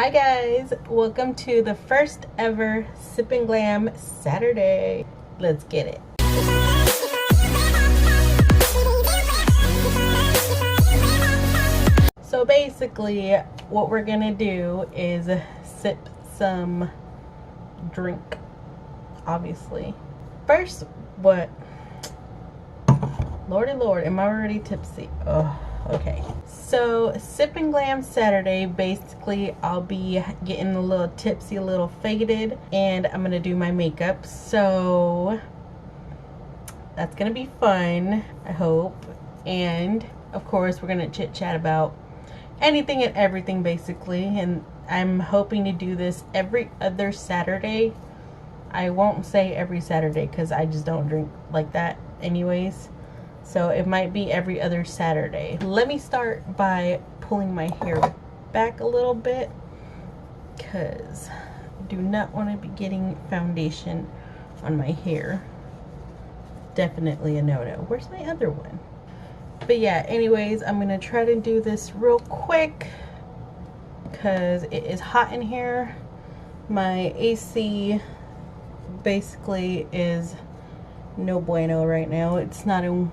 Hi guys, welcome to the first ever Sip and Glam Saturday. Let's get it. So basically what we're gonna do is sip some drink, obviously. First, what? Lordy Lord, am I already tipsy? Oh, okay. So Sip and Glam Saturday, basically I'll be getting a little tipsy, a little faded, and I'm gonna do my makeup. So that's gonna be fun, I hope. And of course we're gonna chit chat about anything and everything basically, and I'm hoping to do this every other Saturday. I won't say every Saturday because I just don't drink like that anyways. So it might be every other Saturday. Let me start by pulling my hair back a little bit because I do not want to be getting foundation on my hair. Definitely a no-no. Where's my other one? But yeah, anyways, I'm gonna try to do this real quick because it is hot in here. My AC basically is no bueno right now. It's not in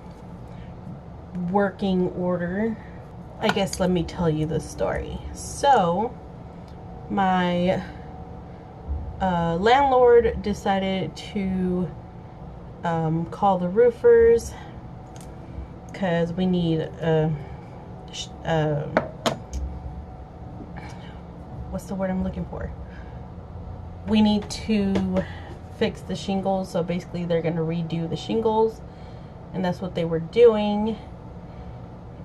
working order. I guess let me tell you the story. So my landlord decided to call the roofers because we need what's the word I'm looking for? We need to fix the shingles. So basically they're going to redo the shingles, and that's what they were doing.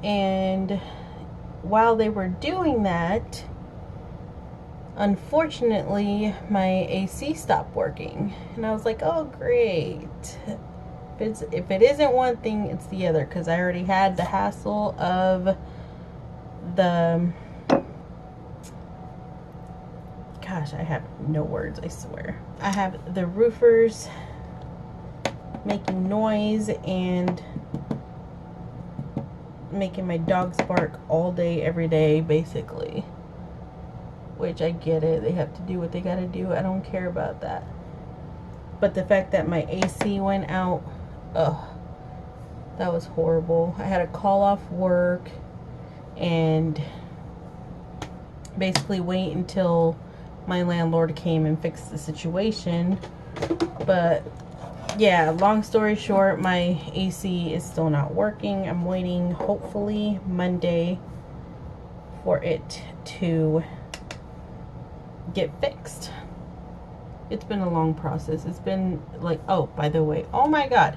And while they were doing that, unfortunately my AC stopped working, and I was like, oh great. If it isn't one thing, it's the other, because I already had the hassle of the, gosh, I have no words, I swear. I have the roofers making noise and making my dogs bark all day, every day, basically. Which I get it. They have to do what they gotta do. I don't care about that. But the fact that my AC went out, ugh, that was horrible. I had to call off work and basically wait until my landlord came and fixed the situation. But yeah, long story short, my AC is still not working. I'm waiting, hopefully Monday, for it to get fixed. It's been a long process. It's been like, oh, by the way, oh my god,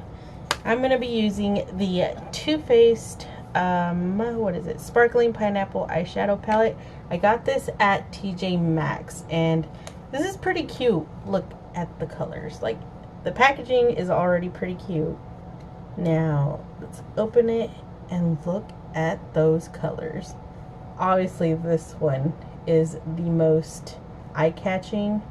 I'm gonna be using the Too Faced what is it, sparkling pineapple eyeshadow palette. I got this at TJ Maxx, and this is pretty cute. Look at the colors. Like, the packaging is already pretty cute. Now let's open it and look at those colors. Obviously this one is the most eye-catching,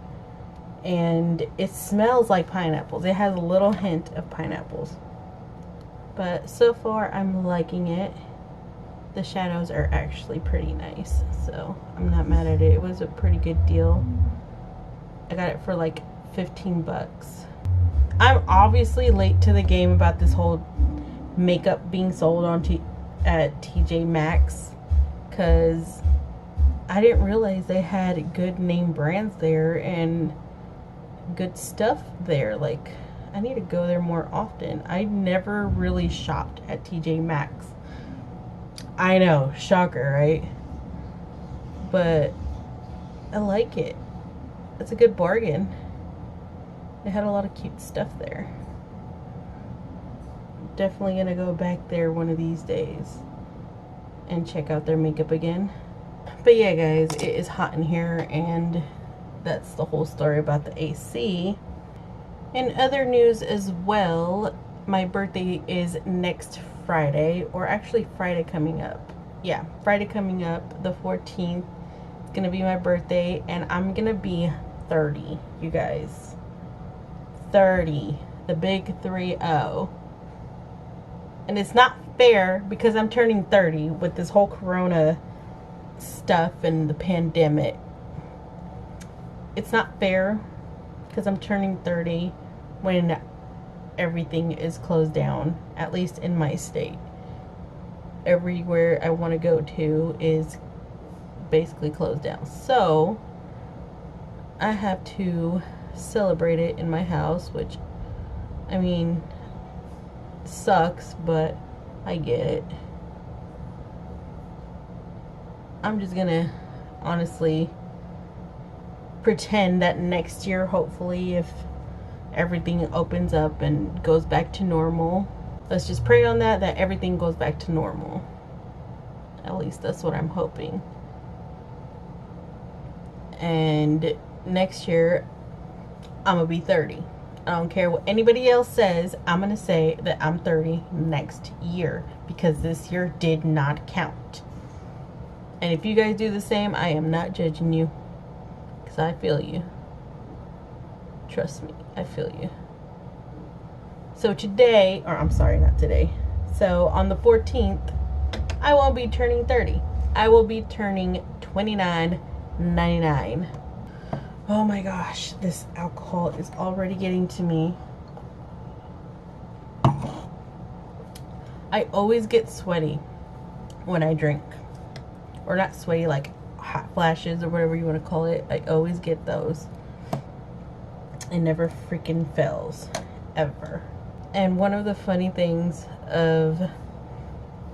and it smells like pineapples. It has a little hint of pineapples, but so far I'm liking it. The shadows are actually pretty nice, so I'm not mad at it. It was a pretty good deal. I got it for like 15 bucks. I'm obviously late to the game about this whole makeup being sold on at TJ Maxx, because I didn't realize they had good name brands there and good stuff there. Like, I need to go there more often. I never really shopped at TJ Maxx. I know, shocker, right? But I like it. It's a good bargain. They had a lot of cute stuff there. Definitely gonna go back there one of these days and check out their makeup again. But yeah guys, it is hot in here, and that's the whole story about the AC. In other news as well, my birthday is next Friday, or actually Friday coming up. Yeah, Friday coming up, the 14th. It's gonna be my birthday, and I'm gonna be 30, you guys. 30, the big 30. And it's not fair because I'm turning 30 with this whole corona stuff and the pandemic. it's not fair because I'm turning 30 when everything is closed down, at least in my state. Everywhere I want to go to is basically closed down. So I have to celebrate it in my house, which, I mean, sucks, but I get it. I'm just gonna honestly pretend that next year, hopefully, if everything opens up and goes back to normal, let's just pray on that everything goes back to normal. At least that's what I'm hoping. And next year I'm gonna be 30. I don't care what anybody else says, I'm gonna say that I'm 30 next year, because this year did not count. And if you guys do the same, I am not judging you, because I feel you. Trust me, I feel you. So today, or I'm sorry, not today. So on the 14th, I won't be turning 30. I will be turning 29.99. Oh my gosh, this alcohol is already getting to me. I always get sweaty when I drink. Or not sweaty, like hot flashes or whatever you want to call it. I always get those. It never freaking fails, ever. And one of the funny things of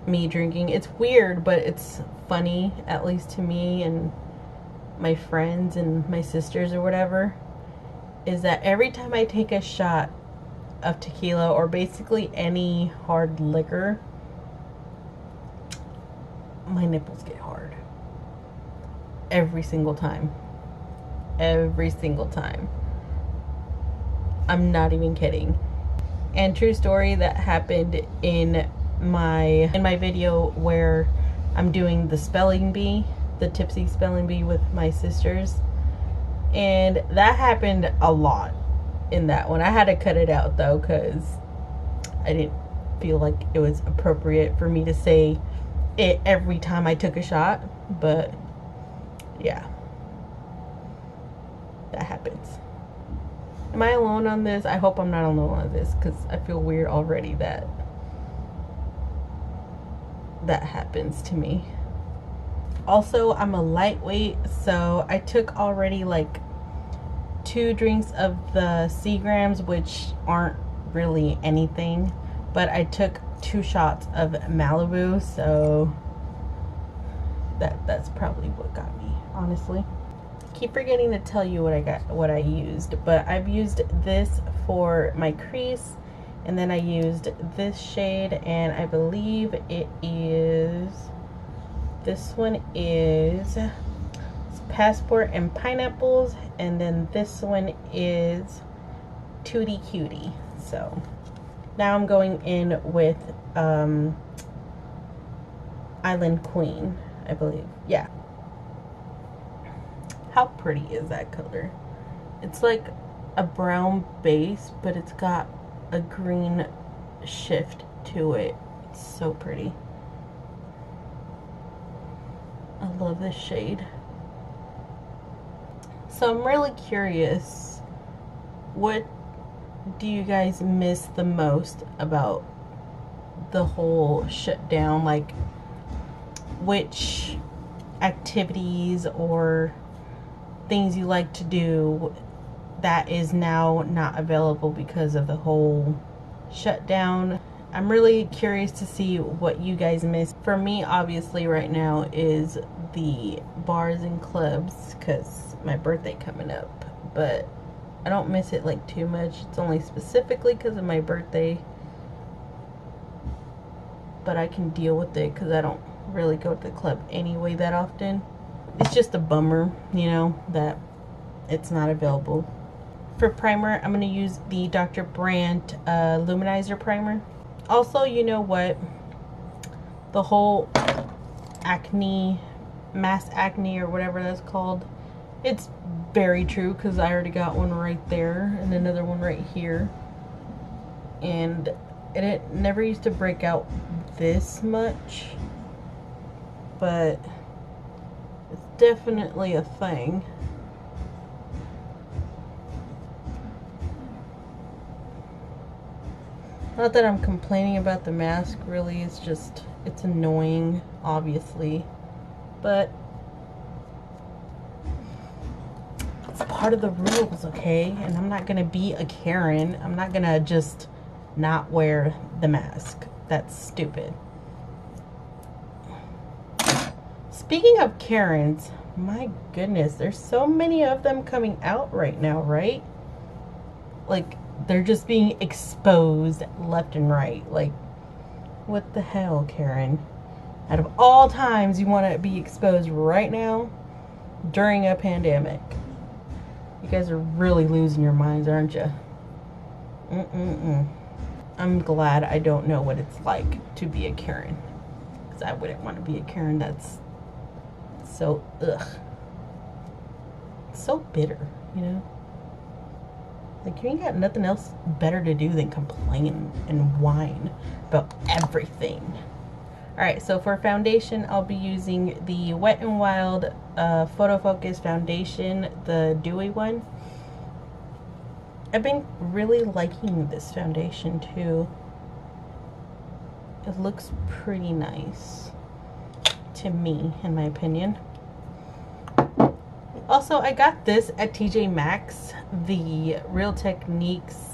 me drinking, it's weird, but it's funny, at least to me and my friends and my sisters or whatever, is that every time I take a shot of tequila or basically any hard liquor, my nipples get hard. Every single time. Every single time. I'm not even kidding. And true story, that happened in my video where I'm doing the spelling bee, the tipsy spelling bee with my sisters, and that happened a lot in that one. I had to cut it out though, because I didn't feel like it was appropriate for me to say it every time I took a shot. But yeah, that happens. Am I alone on this? I hope I'm not alone on this, because I feel weird already that happens to me. Also, I'm a lightweight, so I took already like 2 drinks of the Seagrams, which aren't really anything, but I took 2 shots of Malibu, so that's probably what got me, honestly. Keep forgetting to tell you what I used, but I've used this for my crease, and then I used this shade, and I believe it is, this one is Passport and Pineapples, and then this one is Tutti Cutie. So now I'm going in with Island Queen, I believe. Yeah. How pretty is that color? It's like a brown base, but it's got a green shift to it. It's so pretty. I love this shade. So I'm really curious, what do you guys miss the most about the whole shutdown? Like, which activities or things you like to do that is now not available because of the whole shutdown? I'm really curious to see what you guys miss. For me, obviously, right now is the bars and clubs, because my birthday coming up. But I don't miss it like too much. It's only specifically because of my birthday. But I can deal with it because I don't really go to the club anyway that often. It's just a bummer, you know, that it's not available. For primer, I'm going to use the Dr. Brandt luminizer primer. Also, you know what, the whole acne, mass acne or whatever that's called, it's very true, because I already got one right there and another one right here, and it never used to break out this much, but it's definitely a thing. Not that I'm complaining about the mask, really. It's just, it's annoying, obviously. But it's part of the rules, okay? And I'm not gonna be a Karen. I'm not gonna just not wear the mask. That's stupid. Speaking of Karens, my goodness, there's so many of them coming out right now, right? Like, they're just being exposed left and right. Like, what the hell, Karen? Out of all times you want to be exposed right now during a pandemic. You guys are really losing your minds, aren't you? I'm glad I don't know what it's like to be a Karen. Because I wouldn't want to be a Karen. That's so, ugh. So bitter, you know? Like, you ain't got nothing else better to do than complain and whine about everything. Alright, so for foundation, I'll be using the Wet n Wild Photo Focus Foundation, the dewy one. I've been really liking this foundation too. It looks pretty nice to me, in my opinion. Also, I got this at TJ Maxx, the Real Techniques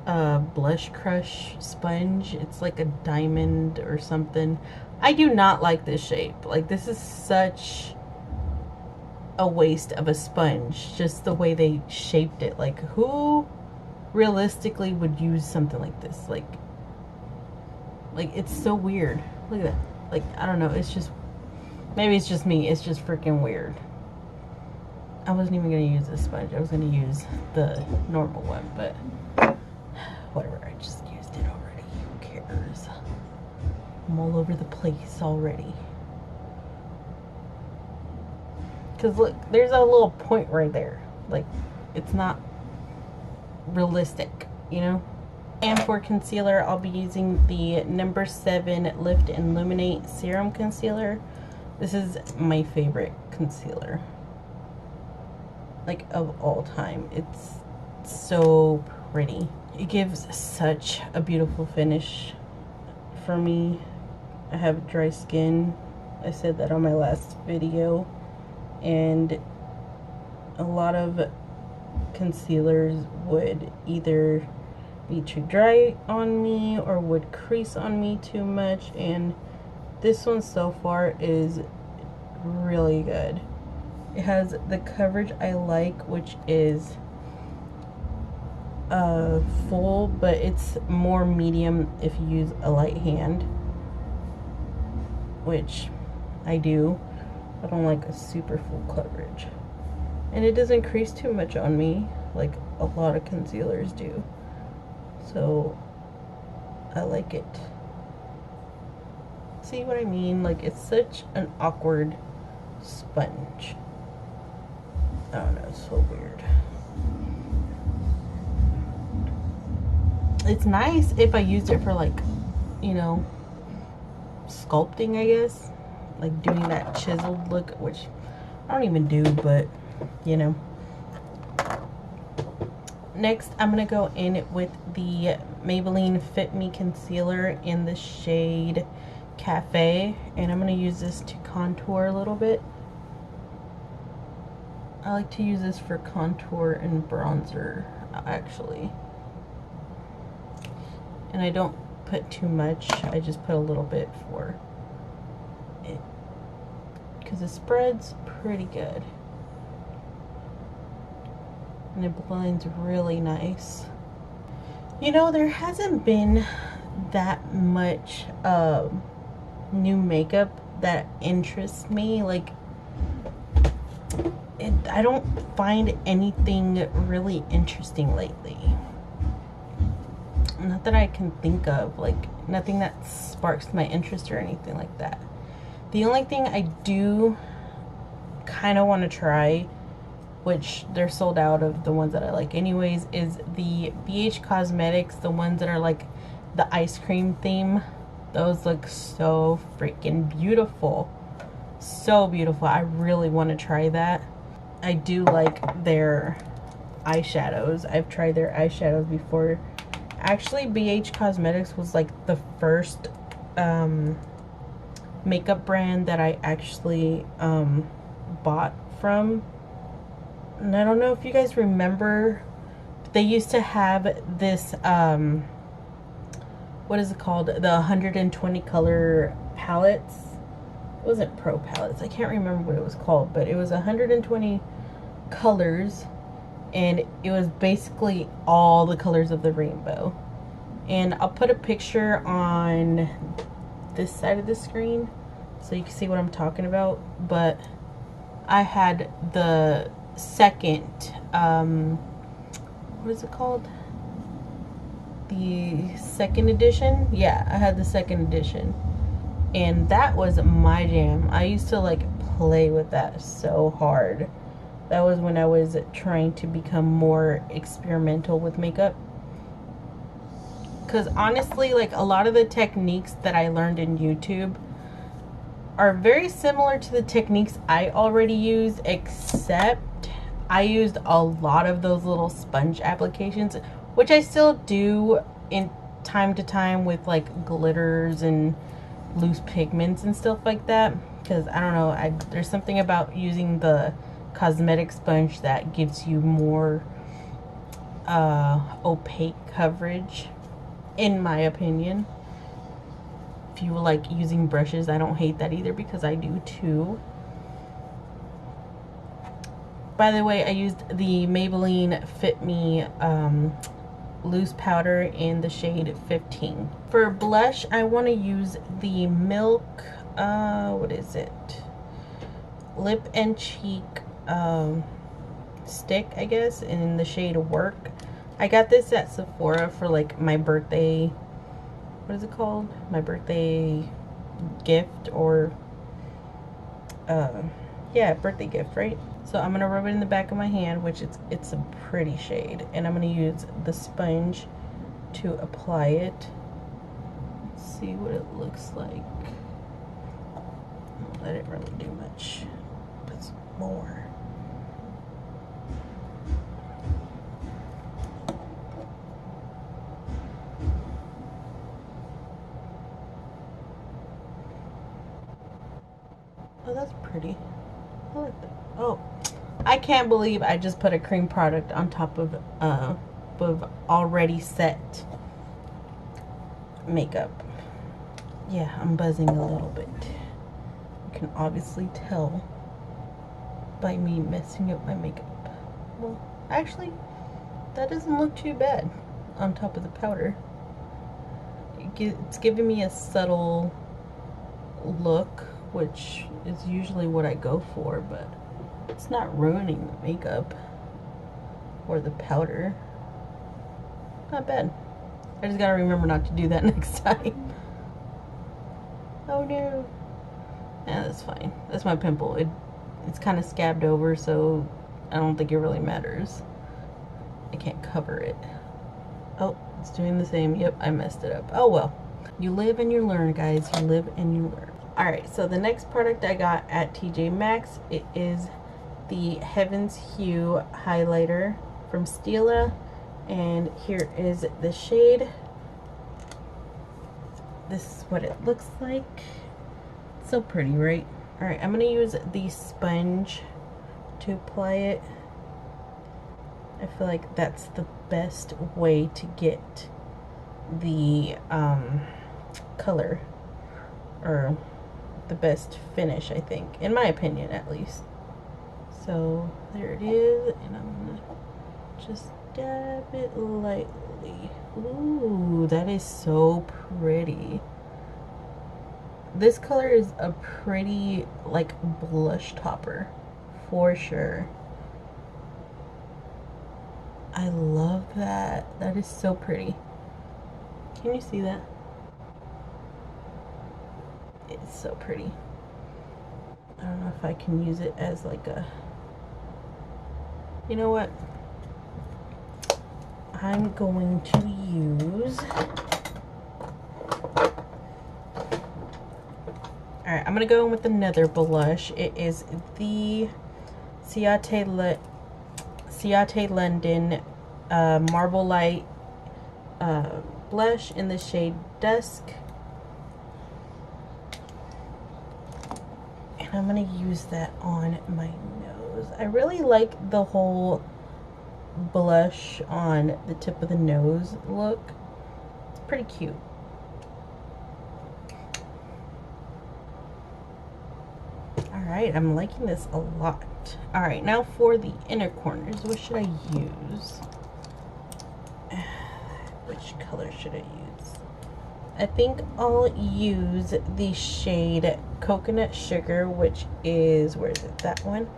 Blush Crush sponge. It's like a diamond or something. I do not like this shape. Like, this is such a waste of a sponge, just the way they shaped it. Like, who realistically would use something like this? Like it's so weird. Look at that. Like, I don't know, it's just, maybe it's just me, it's just freaking weird. I wasn't even going to use this sponge. I was going to use the normal one, but whatever. I just used it already. Who cares? I'm all over the place already. Because look, there's a little point right there. Like, it's not realistic, you know? And for concealer, I'll be using the No. 7 Lift and Illuminate Serum Concealer. This is my favorite concealer, like, of all time. It's so pretty. It gives such a beautiful finish for me. I have dry skin. I said that on my last video. And a lot of concealers would either be too dry on me or would crease on me too much. And this one so far is really good. It has the coverage I like, which is full, but it's more medium if you use a light hand, which I do. I don't like a super full coverage. And it doesn't crease too much on me like a lot of concealers do. So I like it. See what I mean? Like, it's such an awkward sponge. I don't know, it's so weird. It's nice if I used it for, like, you know, sculpting, I guess. Like, doing that chiseled look, which I don't even do, but, you know. Next, I'm going to go in with the Maybelline Fit Me Concealer in the shade Cafe. And I'm going to use this to contour a little bit. I like to use this for contour and bronzer, actually. And I don't put too much. I just put a little bit for it, because it spreads pretty good. And it blends really nice. You know, there hasn't been that much new makeup that interests me. Like, I don't find anything really interesting lately. Not that I can think of. Like, nothing that sparks my interest or anything like that. The only thing I do kind of want to try, which they're sold out of the ones that I like anyways, is the BH Cosmetics, the ones that are like the ice cream theme. Those look so freaking beautiful. So beautiful. I really want to try that. I do like their eyeshadows. I've tried their eyeshadows before Actually, BH Cosmetics was like the first makeup brand that I actually bought from. And I don't know if you guys remember, they used to have this what is it called, the 120 color palettes. It wasn't pro palettes, I can't remember what it was called, but it was 120 colors, and it was basically all the colors of the rainbow. And I'll put a picture on this side of the screen so you can see what I'm talking about. But I had the second what is it called, the second edition. Yeah, I had the second edition, and that was my jam. I used to like play with that so hard. That was when I was trying to become more experimental with makeup. Because honestly, like, a lot of the techniques that I learned in YouTube are very similar to the techniques I already use, except I used a lot of those little sponge applications, which I still do in time to time with like glitters and loose pigments and stuff like that. Because I don't know, there's something about using the cosmetic sponge that gives you more opaque coverage, in my opinion. If you like using brushes, I don't hate that either, because I do too. By the way, I used the Maybelline Fit Me loose powder in the shade 15. For blush, I want to use the Milk, what is it? Lip and Cheek stick, I guess, in the shade Work. I got this at Sephora for like my birthday, what is it called? My birthday gift, or yeah, birthday gift, right? So I'm gonna rub it in the back of my hand, which it's a pretty shade, and I'm gonna use the sponge to apply it. Let's see what it looks like. I didn't really do much, but some more. Oh, that's pretty. I like that. Oh, I can't believe I just put a cream product on top of already set makeup. Yeah, I'm buzzing a little bit. You can obviously tell by me messing up my makeup. Well, actually, that doesn't look too bad on top of the powder. It's giving me a subtle look, which is usually what I go for, but it's not ruining the makeup or the powder. Not bad. I just gotta remember not to do that next time. Oh no. Yeah, that's fine. That's my pimple. It's kind of scabbed over, so I don't think it really matters. I can't cover it. Oh, it's doing the same. Yep, I messed it up. Oh well. You live and you learn, guys. You live and you learn. Alright, so the next product I got at TJ Maxx, it is the Heaven's Hue highlighter from Stila, and here is the shade. This is what it looks like. So pretty, right? Alright, I'm going to use the sponge to apply it. I feel like that's the best way to get the color, or the best finish, I think, in my opinion at least. So there it is, and I'm gonna just dab it lightly. Ooh, that is so pretty. This color is a pretty like blush topper for sure. I love that. That is so pretty. Can you see that? It's so pretty. I don't know if I can use it as like a, you know what, I'm going to use, alright, I'm gonna go in with another blush. It is the Ciate London Marble Light blush in the shade Dusk. And I'm going to use that on my nose. I really like the whole blush on the tip of the nose look. It's pretty cute. Alright, I'm liking this a lot. Alright, now for the inner corners, what should I use? Which color should I use? I think I'll use the shade Coconut Sugar, which is, where is it? That one.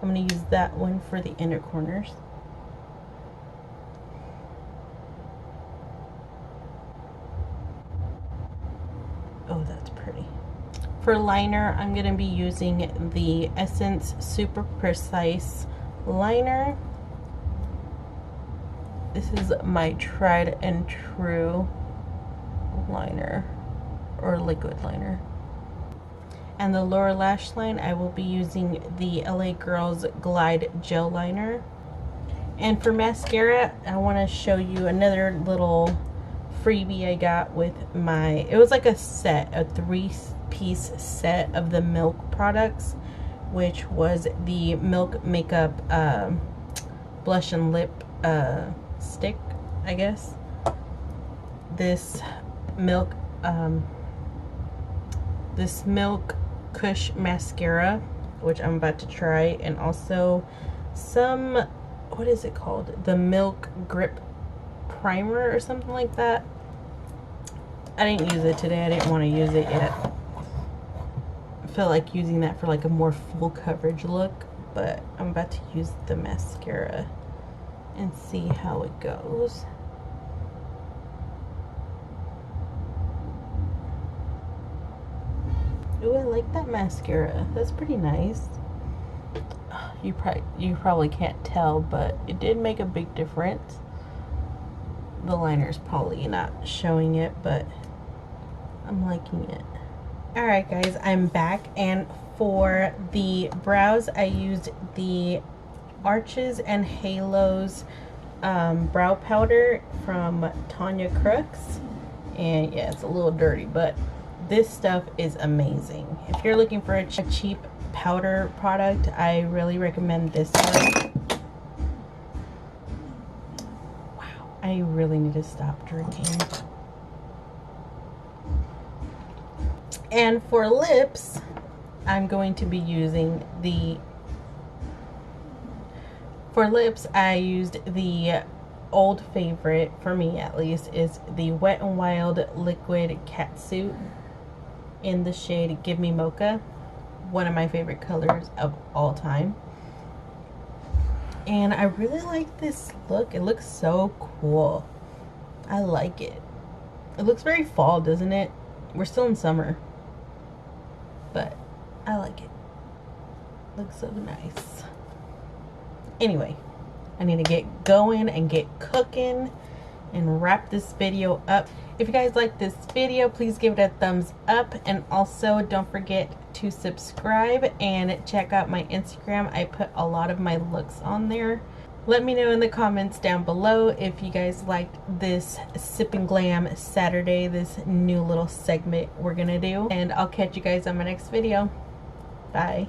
I'm going to use that one for the inner corners. Oh, that's pretty. For liner, I'm going to be using the Essence Super Precise liner. This is my tried and true liner, or liquid liner. And the lower lash line, I will be using the LA Girls Glide Gel Liner. And for mascara, I want to show you another little freebie I got with my, it was like a set, a 3-piece set of the Milk products, which was the Milk Makeup blush and lip stick, I guess. This Milk Kush mascara, which I'm about to try, and also some, what is it called? The Milk Grip Primer or something like that. I didn't use it today. I didn't want to use it yet. I feel like using that for like a more full coverage look, but I'm about to use the mascara and see how it goes. Ooh, I like that mascara. That's pretty nice. You probably can't tell, but it did make a big difference. The liner's probably not showing it, but I'm liking it. Alright guys, I'm back, and for the brows I used the Arches and Halos brow powder from Tanya Crooks. And yeah, it's a little dirty, but this stuff is amazing. If you're looking for a cheap powder product, I really recommend this one. Wow, I really need to stop drinking. And for lips, I'm going to be using the, for lips, I used the old favorite, for me at least, is the Wet n Wild Liquid Catsuit in the shade Give Me Mocha. One of my favorite colors of all time. And I really like this look. It looks so cool. I like it. It looks very fall, doesn't it? We're still in summer, but I like it. Looks so nice. Anyway, I need to get going and get cooking and wrap this video up. If you guys like this video, please give it a thumbs up, and also don't forget to subscribe and check out my Instagram. I put a lot of my looks on there. Let me know in the comments down below if you guys liked this Sip and Glam Saturday, this new little segment we're gonna do, and I'll catch you guys on my next video. Bye.